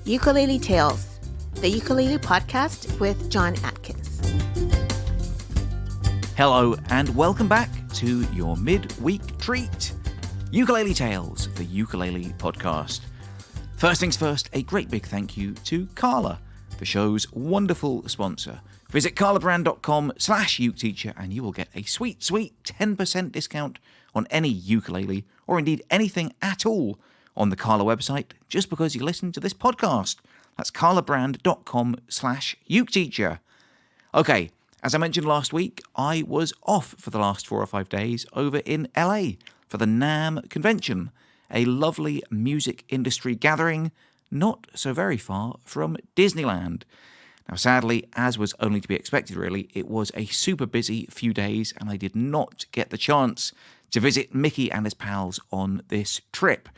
Ukulele Tales, the ukulele podcast with John Atkins. Hello and welcome back to your midweek treat, Ukulele Tales, the ukulele podcast. First things first, a great big thank you to Carla, the show's wonderful sponsor. Visit carlabrand.com/uketeacher and you will get a sweet 10% discount on any ukulele or indeed anything at all on the Carla website just because you listen to this podcast. That's carlabrand.com/uketeacher. Okay, as I mentioned last week, I was off for the last 4 or 5 days over in LA for the NAMM convention, a lovely music industry gathering not so very far from Disneyland. Now, sadly, as was only to be expected really, it was a super busy few days and I did not get the chance to visit Mickey and his pals on this trip.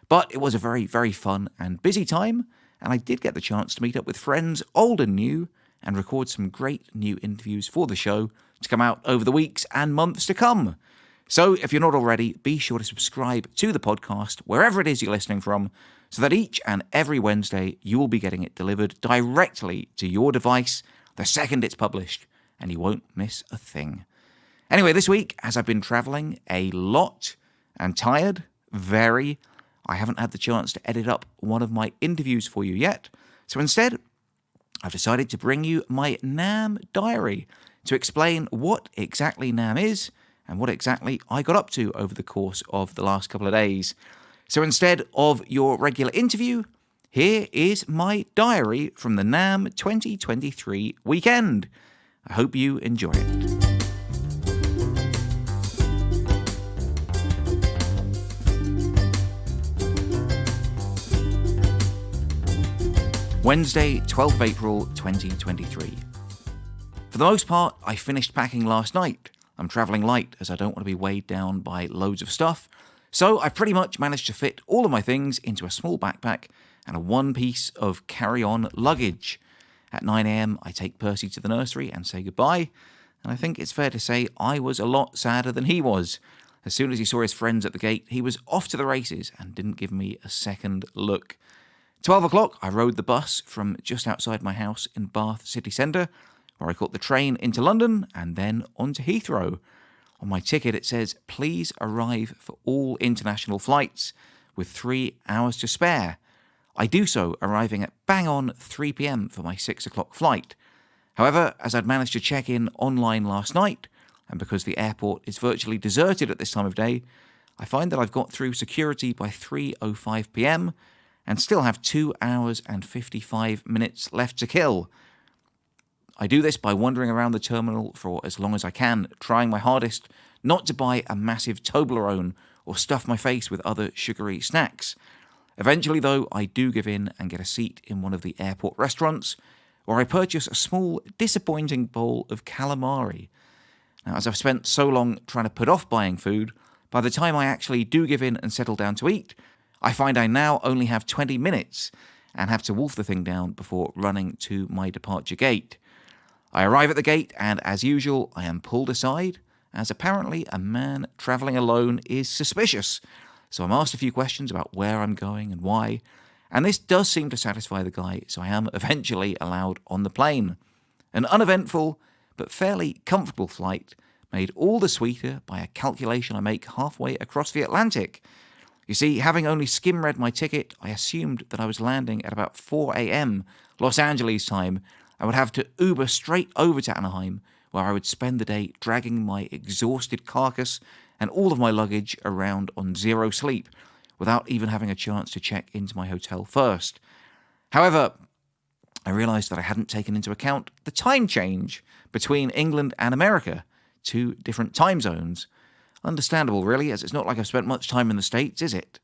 But it was a very, very fun and busy time, and I did get the chance to meet up with friends old and new and record some great new interviews for the show to come out over the weeks and months to come. So if you're not already, be sure to subscribe to the podcast wherever it is you're listening from, so that each and every Wednesday you will be getting it delivered directly to your device the second it's published, and you won't miss a thing. Anyway, this week, as I've been traveling a lot and tired, I haven't had the chance to edit up one of my interviews for you yet. So instead, I've decided to bring you my NAMM diary to explain what exactly NAMM is and what exactly I got up to over the course of the last couple of days. So instead of your regular interview, here is my diary from the NAMM 2023 weekend. I hope you enjoy it. Wednesday, 12th of April 2023. For the most part, I finished packing last night. I'm travelling light as I don't want to be weighed down by loads of stuff. So I pretty much managed to fit all of my things into a small backpack and a one piece of carry-on luggage. At 9 a.m, I take Percy to the nursery and say goodbye. And I think it's fair to say I was a lot sadder than he was. As soon as he saw his friends at the gate, he was off to the races and didn't give me a second look. 12 o'clock, I rode the bus from just outside my house in Bath city centre, where I caught the train into London and then on to Heathrow. On my ticket it says, please arrive for all international flights with 3 hours to spare. I do so, arriving at bang on 3 p.m. for my 6 o'clock flight. However, as I'd managed to check in online last night, and because the airport is virtually deserted at this time of day, I find that I've got through security by 3:05 p.m, and still have 2 hours and 55 minutes left to kill. I do this by wandering around the terminal for as long as I can, trying my hardest not to buy a massive Toblerone or stuff my face with other sugary snacks. Eventually, though, I do give in and get a seat in one of the airport restaurants, where I purchase a small, disappointing bowl of calamari. Now, as I've spent so long trying to put off buying food, by the time I actually do give in and settle down to eat, I find I now only have 20 minutes and have to wolf the thing down before running to my departure gate. I arrive at the gate and, as usual, I am pulled aside, as apparently a man travelling alone is suspicious. So I'm asked a few questions about where I'm going and why, and this does seem to satisfy the guy, so I am eventually allowed on the plane. An uneventful but fairly comfortable flight, made all the sweeter by a calculation I make halfway across the Atlantic. You see, having only skim-read my ticket, I assumed that I was landing at about 4 a.m. Los Angeles time. I would have to Uber straight over to Anaheim, where I would spend the day dragging my exhausted carcass and all of my luggage around on zero sleep, without even having a chance to check into my hotel first. However, I realised that I hadn't taken into account the time change between England and America, 2 different time zones. Understandable, really, as it's not like I've spent much time in the States, is it?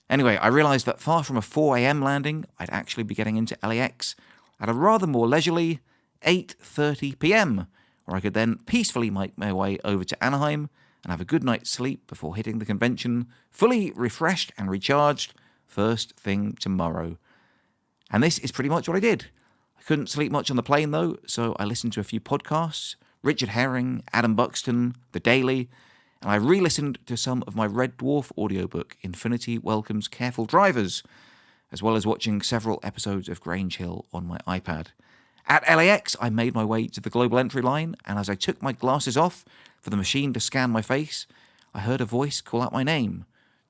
Anyway, I realised that far from a 4 a.m. landing, I'd actually be getting into LAX at a rather more leisurely 8:30 p.m, where I could then peacefully make my way over to Anaheim and have a good night's sleep before hitting the convention, fully refreshed and recharged, first thing tomorrow. And this is pretty much what I did. I couldn't sleep much on the plane, though, so I listened to a few podcasts, Richard Herring, Adam Buxton, The Daily, and I re-listened to some of my Red Dwarf audiobook, Infinity Welcomes Careful Drivers. as well as watching several episodes of Grange Hill on my iPad. At LAX, I made my way to the global entry line, and as I took my glasses off for the machine to scan my face, I heard a voice call out my name.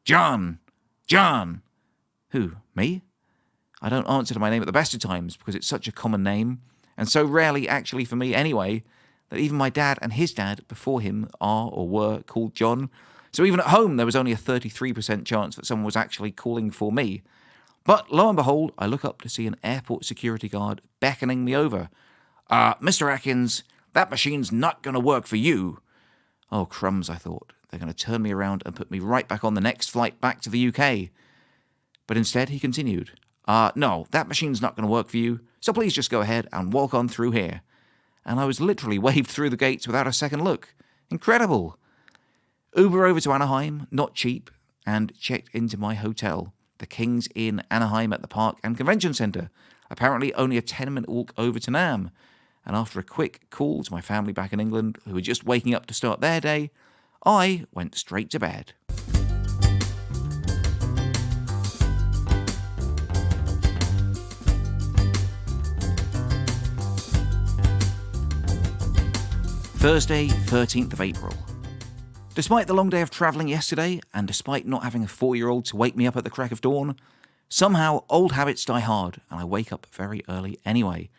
John! John! Who, me? I don't answer to my name at the best of times because it's such a common name, and so rarely actually for me anyway, that even my dad and his dad before him are or were called John. So even at home, there was only a 33% chance that someone was actually calling for me. But lo and behold, I look up to see an airport security guard beckoning me over. Mr. Atkins, that machine's not going to work for you. Oh, crumbs, I thought. They're going to turn me around and put me right back on the next flight back to the UK. But instead, he continued. No, that machine's not going to work for you, so please just go ahead and walk on through here. And I was literally waved through the gates without a second look. Incredible. Uber over to Anaheim, not cheap, and checked into my hotel, the King's Inn Anaheim at the Park and Convention Centre, apparently only a 10-minute walk over to NAMM. And after a quick call to my family back in England, who were just waking up to start their day, I went straight to bed. Thursday, 13th of April. Despite the long day of travelling yesterday, and despite not having a 4-year-old to wake me up at the crack of dawn, somehow old habits die hard, and I wake up very early anyway.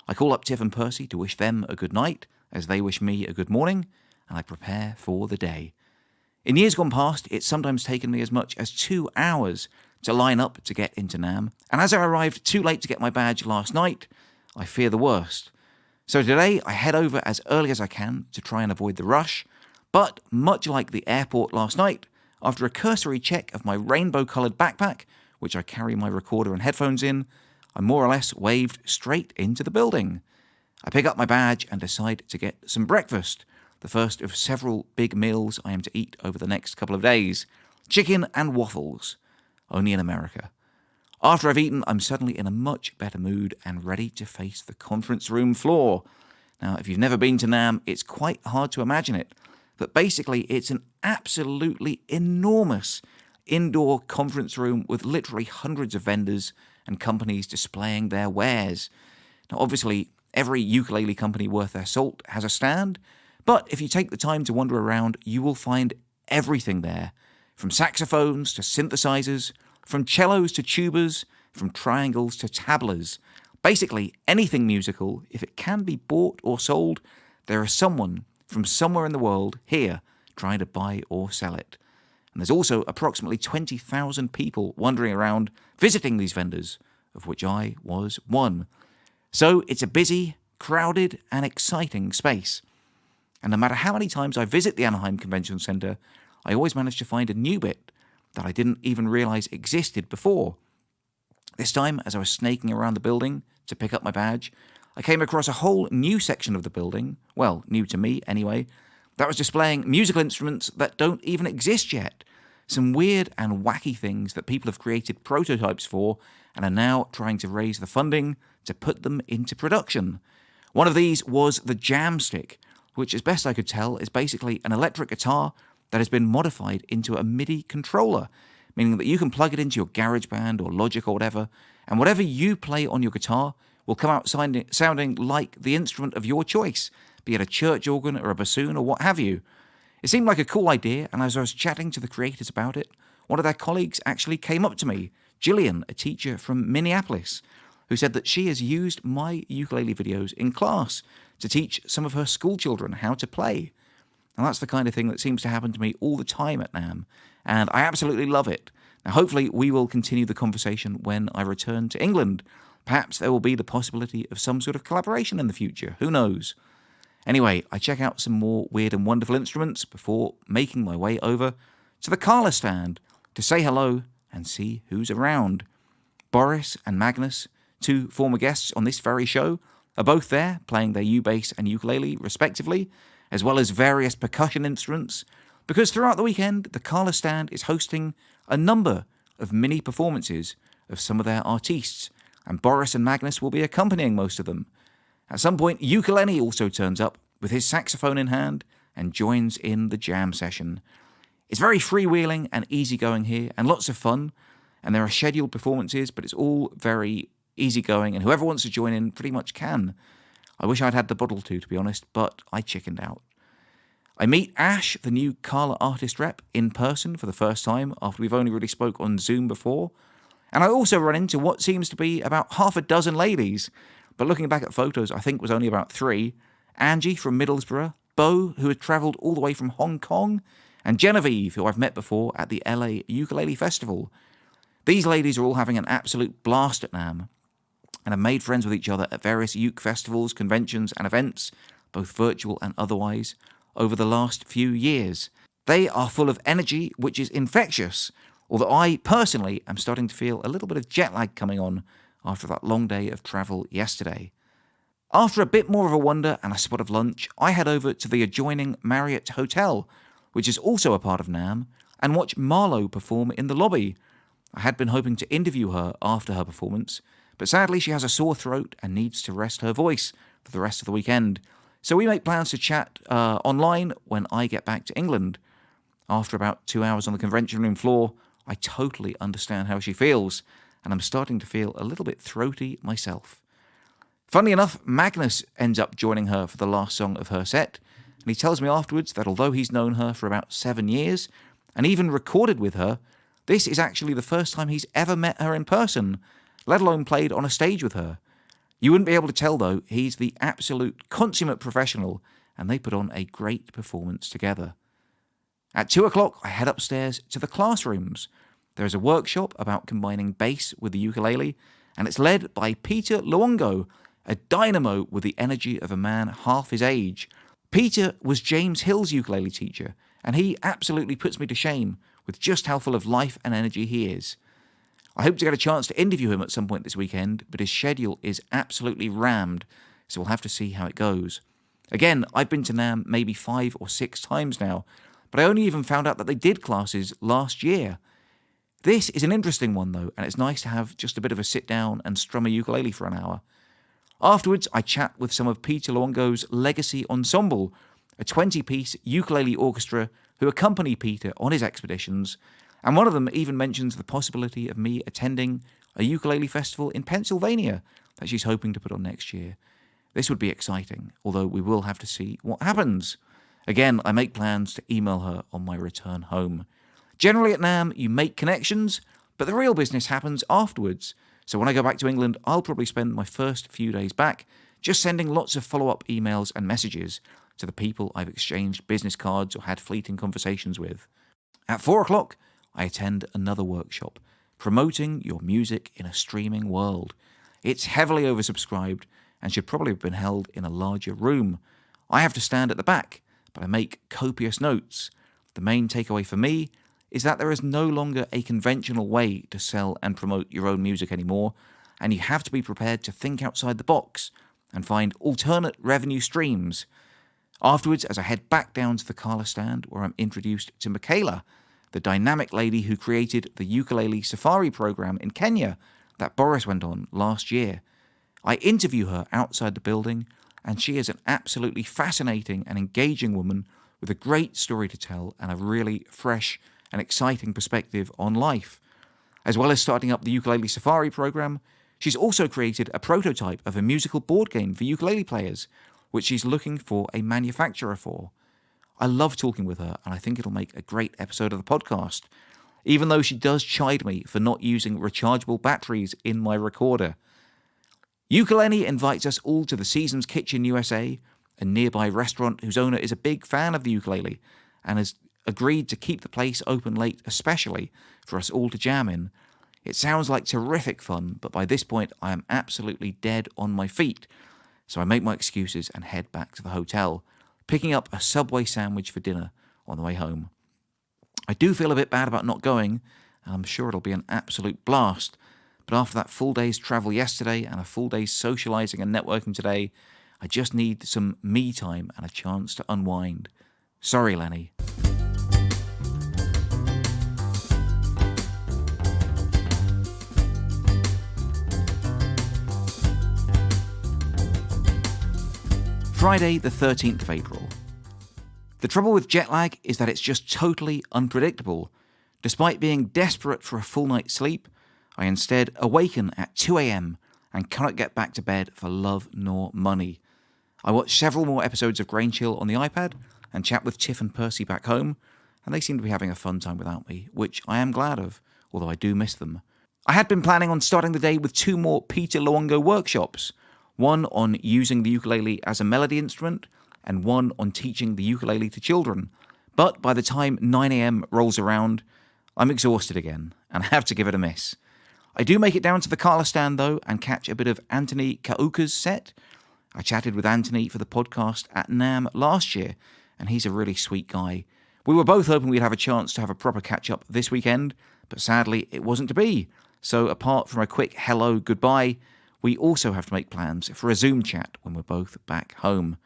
I call up Tiff and Percy to wish them a good night, as they wish me a good morning, and I prepare for the day. In years gone past, it's sometimes taken me as much as 2 hours to line up to get into NAMM, and as I arrived too late to get my badge last night, I fear the worst. So today, I head over as early as I can to try and avoid the rush, but much like the airport last night, after a cursory check of my rainbow-coloured backpack, which I carry my recorder and headphones in, I'm more or less waved straight into the building. I pick up my badge and decide to get some breakfast, the first of several big meals I am to eat over the next couple of days. Chicken and waffles, only in America. After I've eaten, I'm suddenly in a much better mood and ready to face the conference room floor. Now, if you've never been to NAMM, it's quite hard to imagine it, but basically it's an absolutely enormous indoor conference room with literally hundreds of vendors and companies displaying their wares. Now, obviously, every ukulele company worth their salt has a stand, but if you take the time to wander around, you will find everything there, from saxophones to synthesizers, from cellos to tubas, from triangles to tablas. Basically, anything musical, if it can be bought or sold, there is someone from somewhere in the world here trying to buy or sell it. And there's also approximately 20,000 people wandering around visiting these vendors, of which I was one. So it's a busy, crowded, and exciting space. And no matter how many times I visit the Anaheim Convention Centre, I always manage to find a new bit that I didn't even realise existed before. This time, as I was snaking around the building to pick up my badge, I came across a whole new section of the building, well, new to me anyway, that was displaying musical instruments that don't even exist yet. Some weird and wacky things that people have created prototypes for and are now trying to raise the funding to put them into production. One of these was the Jamstick, which as best I could tell is basically an electric guitar that has been modified into a MIDI controller, meaning that you can plug it into your GarageBand or Logic or whatever, and whatever you play on your guitar will come out sounding like the instrument of your choice, be it a church organ or a bassoon or what have you. It seemed like a cool idea, and as I was chatting to the creators about it, one of their colleagues actually came up to me, Gillian, a teacher from Minneapolis, who said that she has used my ukulele videos in class to teach some of her school children how to play. And that's the kind of thing that seems to happen to me all the time at NAMM, and I absolutely love it. Now, hopefully we will continue the conversation when I return to England. Perhaps there will be the possibility of some sort of collaboration in the future, who knows? Anyway, I check out some more weird and wonderful instruments before making my way over to the Carla stand to say hello and see who's around. Boris and Magnus, two former guests on this very show, are both there playing their U-bass and ukulele respectively, as well as various percussion instruments, because throughout the weekend, the Carla stand is hosting a number of mini performances of some of their artistes, and Boris and Magnus will be accompanying most of them. At some point, Ukulele also turns up with his saxophone in hand and joins in the jam session. It's very freewheeling and easygoing here, and lots of fun, and there are scheduled performances, but it's all very easygoing, and whoever wants to join in pretty much can. I wish I'd had the bottle to be honest, but I chickened out. I meet Ash, the new Carla artist rep, in person for the first time after we've only really spoke on Zoom before. And I also run into what seems to be about half a dozen ladies, but looking back at photos, I think was only about 3. Angie from Middlesbrough, Bo, who had travelled all the way from Hong Kong, and Genevieve, who I've met before at the LA Ukulele Festival. These ladies are all having an absolute blast at NAMM, and have made friends with each other at various uke festivals, conventions and events, both virtual and otherwise, over the last few years. They are full of energy, which is infectious, although I personally am starting to feel a little bit of jet lag coming on after that long day of travel yesterday. After a bit more of a wander and a spot of lunch, I head over to the adjoining Marriott Hotel, which is also a part of NAMM, and watch Marlo perform in the lobby. I had been hoping to interview her after her performance, but sadly she has a sore throat and needs to rest her voice for the rest of the weekend. So we make plans to chat online when I get back to England. After about 2 hours on the convention room floor, I totally understand how she feels, and I'm starting to feel a little bit throaty myself. Funnily enough, Magnus ends up joining her for the last song of her set, and he tells me afterwards that although he's known her for about 7 years, and even recorded with her, this is actually the first time he's ever met her in person, let alone played on a stage with her. You wouldn't be able to tell, though, he's the absolute consummate professional, and they put on a great performance together. At 2 o'clock, I head upstairs to the classrooms. There is a workshop about combining bass with the ukulele, and it's led by Peter Luongo, a dynamo with the energy of a man half his age. Peter was James Hill's ukulele teacher, and he absolutely puts me to shame with just how full of life and energy he is. I hope to get a chance to interview him at some point this weekend, but his schedule is absolutely rammed, so we'll have to see how it goes. Again, I've been to NAMM maybe 5 or 6 times now, but I only even found out that they did classes last year. This is an interesting one though, and it's nice to have just a bit of a sit down and strum a ukulele for an hour. Afterwards, I chat with some of Peter Luongo's Legacy Ensemble, a 20-piece ukulele orchestra who accompany Peter on his expeditions, and one of them even mentions the possibility of me attending a ukulele festival in Pennsylvania that she's hoping to put on next year. This would be exciting, although we will have to see what happens. Again, I make plans to email her on my return home. Generally at NAMM, you make connections, but the real business happens afterwards. So when I go back to England, I'll probably spend my first few days back just sending lots of follow-up emails and messages to the people I've exchanged business cards or had fleeting conversations with. At 4 o'clock, I attend another workshop, Promoting Your Music in a Streaming World. It's heavily oversubscribed and should probably have been held in a larger room. I have to stand at the back, but I make copious notes. The main takeaway for me is that there is no longer a conventional way to sell and promote your own music anymore, and you have to be prepared to think outside the box and find alternate revenue streams. Afterwards, as I head back down to the Carla stand where I'm introduced to Michaela, the dynamic lady who created the ukulele safari program in Kenya that Boris went on last year. I interview her outside the building, and she is an absolutely fascinating and engaging woman with a great story to tell and a really fresh and exciting perspective on life. As well as starting up the ukulele safari program, she's also created a prototype of a musical board game for ukulele players, which she's looking for a manufacturer for. I love talking with her, and I think it'll make a great episode of the podcast, even though she does chide me for not using rechargeable batteries in my recorder. Ukulele invites us all to the Seasons Kitchen USA, a nearby restaurant whose owner is a big fan of the ukulele and has agreed to keep the place open late especially for us all to jam in. It sounds like terrific fun, but by this point I am absolutely dead on my feet, so I make my excuses and head back to the hotel, picking up a Subway sandwich for dinner on the way home. I do feel a bit bad about not going, and I'm sure it'll be an absolute blast, but after that full day's travel yesterday and a full day's socialising and networking today, I just need some me time and a chance to unwind. Sorry, Lenny. Friday, the 13th of April. The trouble with jet lag is that it's just totally unpredictable. Despite being desperate for a full night's sleep, I instead awaken at 2 a.m. and cannot get back to bed for love nor money. I watch several more episodes of Grain Chill on the iPad and chat with Tiff and Percy back home, and they seem to be having a fun time without me, which I am glad of, although I do miss them. I had been planning on starting the day with 2 more Peter Luongo workshops, one on using the ukulele as a melody instrument, and one on teaching the ukulele to children. But by the time 9 a.m. rolls around, I'm exhausted again, and I have to give it a miss. I do make it down to the Carla stand, though, and catch a bit of Anthony Kauka's set. I chatted with Anthony for the podcast at NAMM last year, and he's a really sweet guy. We were both hoping we'd have a chance to have a proper catch-up this weekend, but sadly it wasn't to be. So apart from a quick hello, goodbye, we also have to make plans for a Zoom chat when we're both back home.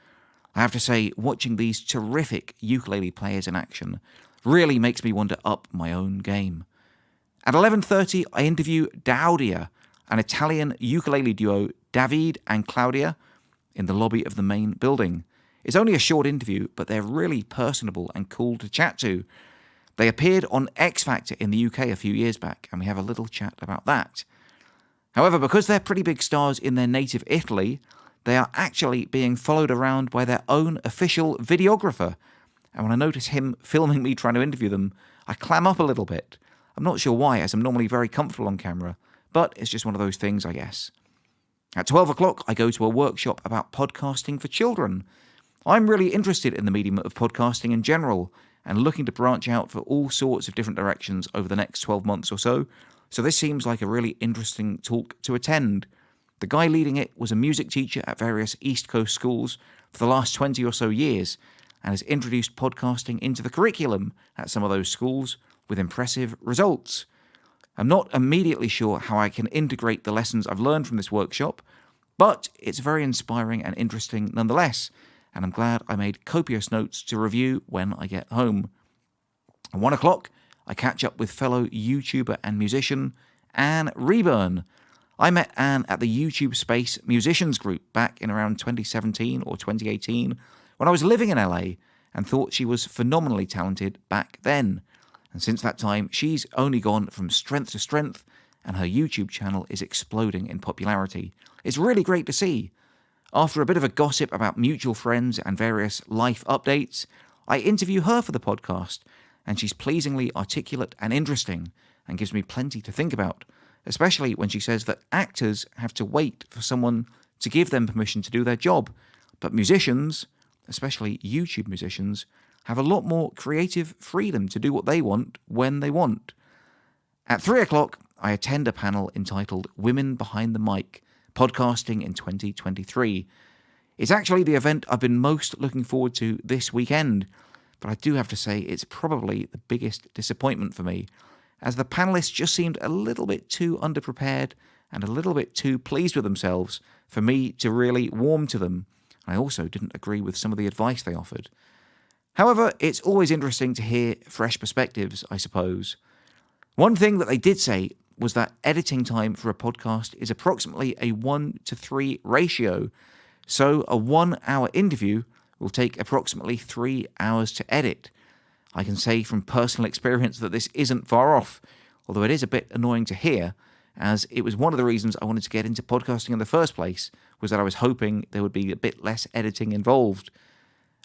I have to say, watching these terrific ukulele players in action really makes me want to up my own game. At 11:30, I interview Daudia, an Italian ukulele duo, David and Claudia, in the lobby of the main building. It's only a short interview, but they're really personable and cool to chat to. They appeared on X Factor in the UK a few years back, and we have a little chat about that. However, because they're pretty big stars in their native Italy, they are actually being followed around by their own official videographer. And when I notice him filming me trying to interview them, I clam up a little bit. I'm not sure why, as I'm normally very comfortable on camera, but it's just one of those things, I guess. At 12 o'clock, I go to a workshop about podcasting for children. I'm really interested in the medium of podcasting in general, and looking to branch out for all sorts of different directions over the next 12 months or so this seems like a really interesting talk to attend. The guy leading it was a music teacher at various East Coast schools for the last 20 or so years, and has introduced podcasting into the curriculum at some of those schools with impressive results. I'm not immediately sure how I can integrate the lessons I've learned from this workshop, but it's very inspiring and interesting nonetheless, and I'm glad I made copious notes to review when I get home. At 1 o'clock, I catch up with fellow YouTuber and musician Anne Reburn. I met Anne at the YouTube Space Musicians Group back in around 2017 or 2018 when I was living in LA, and thought she was phenomenally talented back then. And since that time, she's only gone from strength to strength, and her YouTube channel is exploding in popularity. It's really great to see. After a bit of a gossip about mutual friends and various life updates, I interview her for the podcast, and she's pleasingly articulate and interesting, and gives me plenty to think about, especially when she says that actors have to wait for someone to give them permission to do their job, but musicians, especially YouTube musicians, have a lot more creative freedom to do what they want when they want. At 3 o'clock, I attend a panel entitled Women Behind the Mic, Podcasting in 2023. It's actually the event I've been most looking forward to this weekend, but I do have to say it's probably the biggest disappointment for me, as the panelists just seemed a little bit too underprepared and a little bit too pleased with themselves for me to really warm to them. I also didn't agree with some of the advice they offered. However, it's always interesting to hear fresh perspectives, I suppose. One thing that they did say was that editing time for a podcast is approximately a 1-to-3 ratio, so a 1-hour interview will take approximately 3 hours to edit. I can say from personal experience that this isn't far off, although it is a bit annoying to hear, as it was one of the reasons I wanted to get into podcasting in the first place, was that I was hoping there would be a bit less editing involved.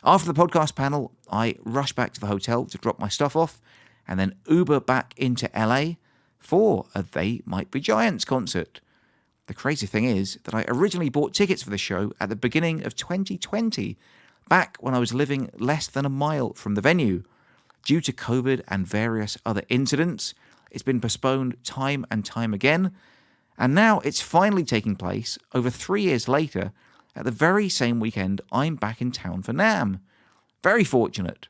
After the podcast panel, I rush back to the hotel to drop my stuff off, and then Uber back into LA for a They Might Be Giants concert. The crazy thing is that I originally bought tickets for the show at the beginning of 2020, back when I was living less than a mile from the venue. Due to COVID and various other incidents, it's been postponed time and time again, and now it's finally taking place over 3 years later at the very same weekend I'm back in town for NAMM. Very fortunate.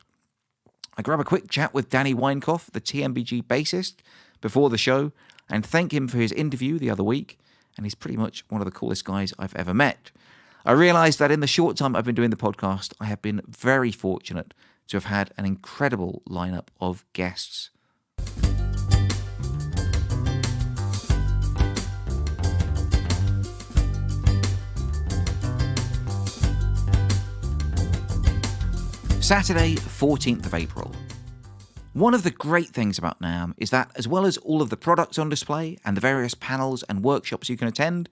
I grab a quick chat with Danny Weinkoff, the TMBG bassist, before the show, and thank him for his interview the other week, and he's pretty much one of the coolest guys I've ever met. I realised that in the short time I've been doing the podcast, I have been very fortunate to have had an incredible lineup of guests. Saturday, 14th of April. One of the great things about NAMM is that, as well as all of the products on display and the various panels and workshops you can attend,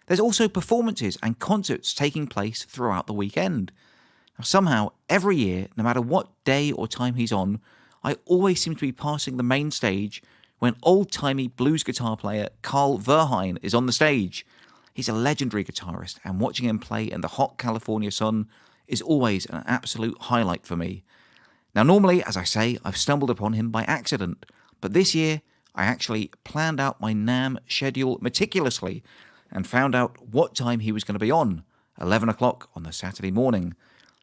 there's also performances and concerts taking place throughout the weekend. Now, somehow, every year, no matter what day or time he's on, I always seem to be passing the main stage when old-timey blues guitar player Carl Verheyen is on the stage. He's a legendary guitarist, and watching him play in the hot California sun is always an absolute highlight for me. Now, normally, as I say, I've stumbled upon him by accident, but this year I actually planned out my NAMM schedule meticulously and found out what time he was going to be on, 11 o'clock on the Saturday morning.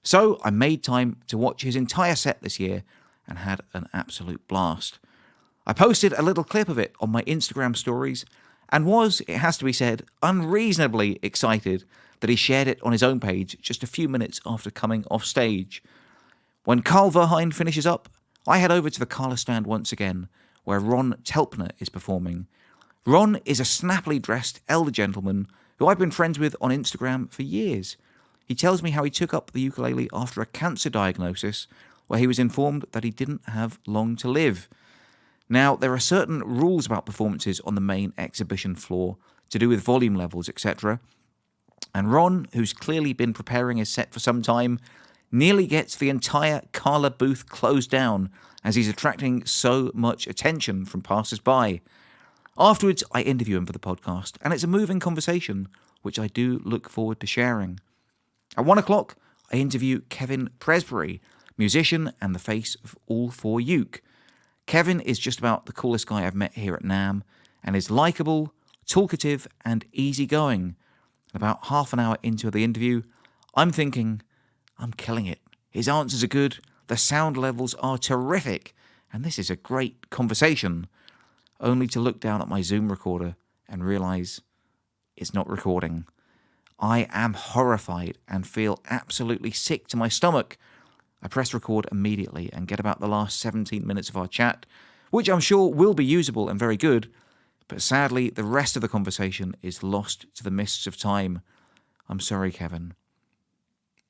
So I made time to watch his entire set this year and had an absolute blast. I posted a little clip of it on my Instagram stories and was, it has to be said, unreasonably excited that he shared it on his own page just a few minutes after coming off stage. When Carl Verheyen finishes up, I head over to the Carla stand once again, where Ron Telpner is performing. Ron is a snappily dressed elder gentleman who I've been friends with on Instagram for years. He tells me how he took up the ukulele after a cancer diagnosis, where he was informed that he didn't have long to live. Now, there are certain rules about performances on the main exhibition floor to do with volume levels, etc. And Ron, who's clearly been preparing his set for some time, nearly gets the entire Carla booth closed down as he's attracting so much attention from passers-by. Afterwards, I interview him for the podcast, and it's a moving conversation, which I do look forward to sharing. At 1 o'clock, I interview Kevin Presbury, musician and the face of All For Uke. Kevin is just about the coolest guy I've met here at NAMM, and is likeable, talkative, and easygoing. About half an hour into the interview, I'm thinking, I'm killing it. His answers are good, the sound levels are terrific, and this is a great conversation. Only to look down at my Zoom recorder and realise it's not recording. I am horrified and feel absolutely sick to my stomach. I press record immediately and get about the last 17 minutes of our chat, which I'm sure will be usable and very good, but sadly the rest of the conversation is lost to the mists of time. I'm sorry, Kevin.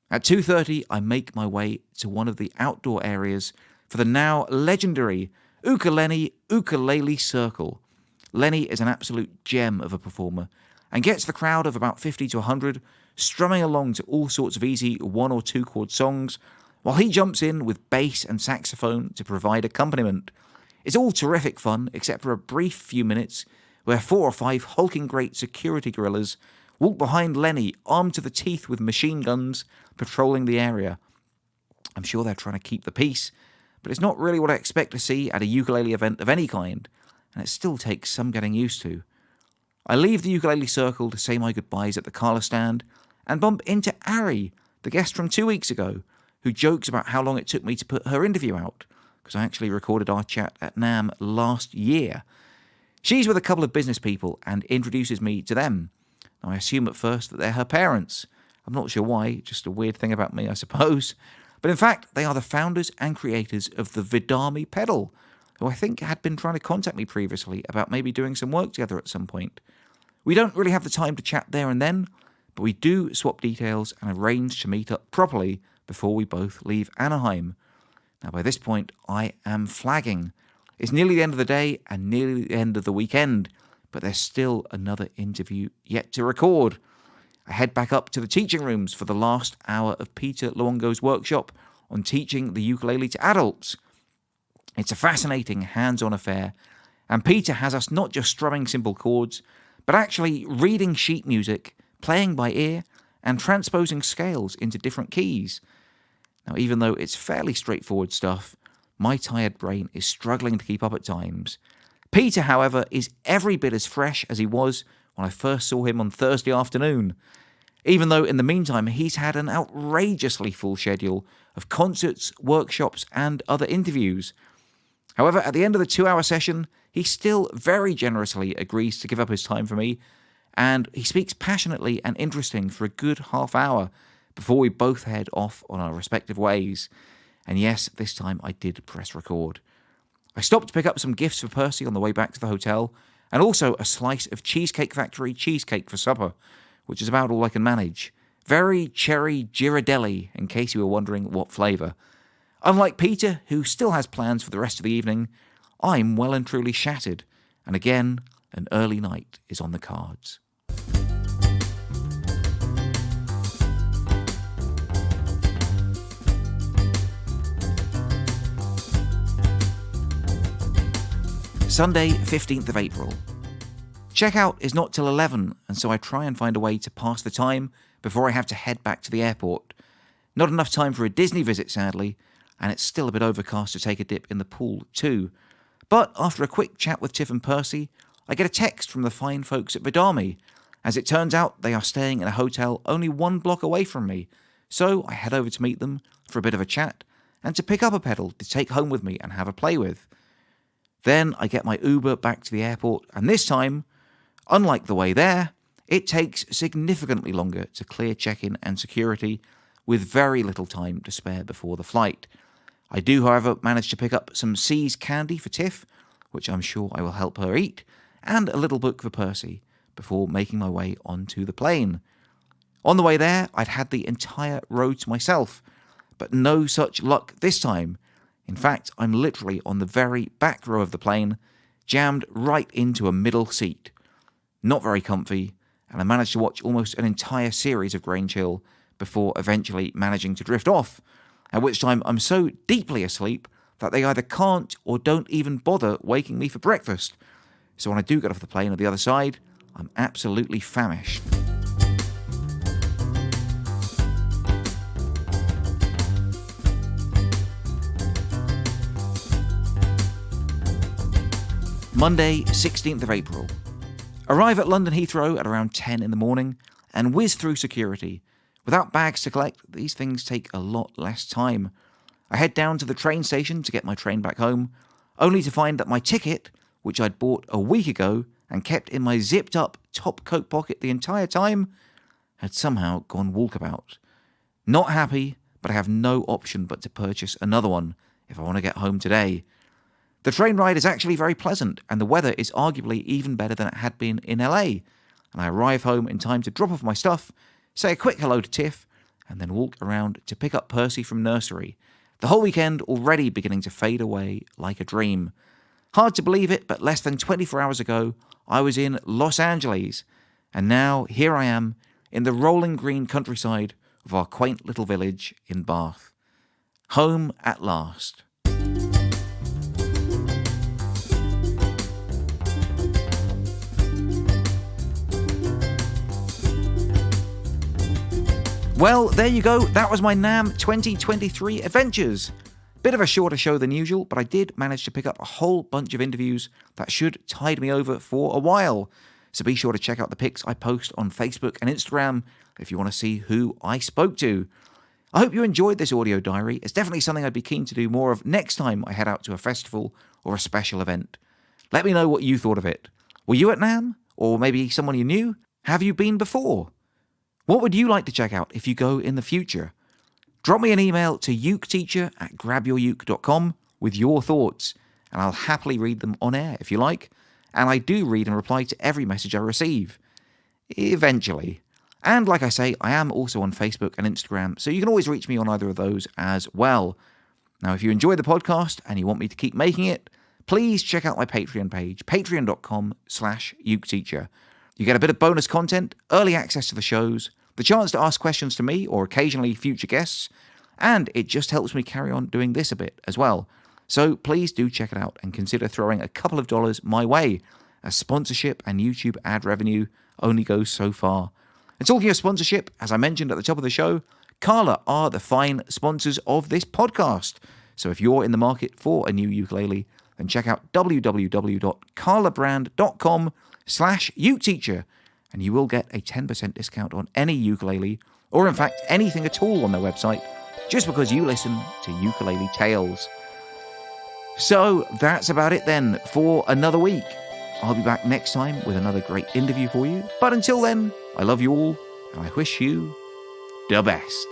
At 2:30, I make my way to one of the outdoor areas for the now legendary Ukulele Circle. Lenny is an absolute gem of a performer and gets the crowd of about 50 to 100 strumming along to all sorts of easy 1 or 2 chord songs, while he jumps in with bass and saxophone to provide accompaniment. It's all terrific fun, except for a brief few minutes where 4 or 5 hulking great security guerrillas walk behind Lenny, armed to the teeth with machine guns, patrolling the area. I'm sure they're trying to keep the peace, but it's not really what I expect to see at a ukulele event of any kind, and it still takes some getting used to. I leave the Ukulele Circle to say my goodbyes at the Carla stand, and bump into Ari, the guest from 2 weeks ago, who jokes about how long it took me to put her interview out, because I actually recorded our chat at NAMM last year. She's with a couple of business people and introduces me to them. Now, I assume at first that they're her parents. I'm not sure why, just a weird thing about me, I suppose. But in fact, they are the founders and creators of the Vidami pedal, who I think had been trying to contact me previously about maybe doing some work together at some point. We don't really have the time to chat there and then, but we do swap details and arrange to meet up properly before we both leave Anaheim. Now, by this point, I am flagging. It's nearly the end of the day and nearly the end of the weekend, but there's still another interview yet to record. I head back up to the teaching rooms for the last hour of Peter Luongo's workshop on teaching the ukulele to adults. It's a fascinating hands-on affair, and Peter has us not just strumming simple chords, but actually reading sheet music, playing by ear, and transposing scales into different keys. Now, even though it's fairly straightforward stuff, my tired brain is struggling to keep up at times. Peter, however, is every bit as fresh as he was when I first saw him on Thursday afternoon, even though in the meantime he's had an outrageously full schedule of concerts, workshops, and other interviews. However, at the end of the 2-hour session, he still very generously agrees to give up his time for me, and he speaks passionately and interesting for a good half hour before we both head off on our respective ways. And yes, this time I did press record. I stopped to pick up some gifts for Percy on the way back to the hotel, and also a slice of Cheesecake Factory cheesecake for supper, which is about all I can manage. Very cherry Ghirardelli, in case you were wondering what flavour. Unlike Peter, who still has plans for the rest of the evening, I'm well and truly shattered, and again, an early night is on the cards. Sunday, 15th of April. Checkout is not till 11, and so I try and find a way to pass the time before I have to head back to the airport. Not enough time for a Disney visit, sadly, and it's still a bit overcast to take a dip in the pool too. But after a quick chat with Tiff and Percy, I get a text from the fine folks at Vidami. As it turns out, they are staying in a hotel only 1 block away from me, so I head over to meet them for a bit of a chat and to pick up a pedal to take home with me and have a play with. Then I get my Uber back to the airport, and this time, unlike the way there, it takes significantly longer to clear check-in and security, with very little time to spare before the flight. I do, however, manage to pick up some C's candy for Tiff, which I'm sure I will help her eat, and a little book for Percy, before making my way onto the plane. On the way there, I'd had the entire road to myself, but no such luck this time. In fact, I'm literally on the very back row of the plane, jammed right into a middle seat. Not very comfy, and I managed to watch almost an entire series of Grange Hill before eventually managing to drift off, at which time I'm so deeply asleep that they either can't or don't even bother waking me for breakfast. So when I do get off the plane on the other side, I'm absolutely famished. Monday, 16th of April. Arrive at London Heathrow at around 10 in the morning and whiz through security. Without bags to collect, these things take a lot less time. I head down to the train station to get my train back home, only to find that my ticket, which I'd bought a week ago and kept in my zipped-up top coat pocket the entire time, had somehow gone walkabout. Not happy, but I have no option but to purchase another one if I want to get home today. The train ride is actually very pleasant, and the weather is arguably even better than it had been in LA, and I arrive home in time to drop off my stuff, say a quick hello to Tiff, and then walk around to pick up Percy from nursery. The whole weekend already beginning to fade away like a dream. Hard to believe it, but less than 24 hours ago, I was in Los Angeles, and now here I am in the rolling green countryside of our quaint little village in Bath. Home at last. Well, there you go. That was my NAMM 2023 adventures. Bit of a shorter show than usual, but I did manage to pick up a whole bunch of interviews that should tide me over for a while. So be sure to check out the pics I post on Facebook and Instagram if you want to see who I spoke to. I hope you enjoyed this audio diary. It's definitely something I'd be keen to do more of next time I head out to a festival or a special event. Let me know what you thought of it. Were you at NAMM? Or maybe someone you knew? Have you been before? What would you like to check out if you go in the future? Drop me an email to uketeacher@grabyouruke.com with your thoughts, and I'll happily read them on air if you like. And I do read and reply to every message I receive. Eventually. And like I say, I am also on Facebook and Instagram, so you can always reach me on either of those as well. Now, if you enjoy the podcast and you want me to keep making it, please check out my Patreon page, patreon.com/uketeacher. You get a bit of bonus content, early access to the shows, the chance to ask questions to me or occasionally future guests, and it just helps me carry on doing this a bit as well. So please do check it out and consider throwing a couple of dollars my way, as sponsorship and YouTube ad revenue only goes so far. And talking of sponsorship, as I mentioned at the top of the show, Kala are the fine sponsors of this podcast. So if you're in the market for a new ukulele, then check out www.kalabrand.com/uketeacher, and you will get a 10% discount on any ukulele, or in fact anything at all on their website, just because you listen to Ukulele Tales. So that's about it then for another week. I'll be back next time with another great interview for you, but until then, I love you all, and I wish you the best.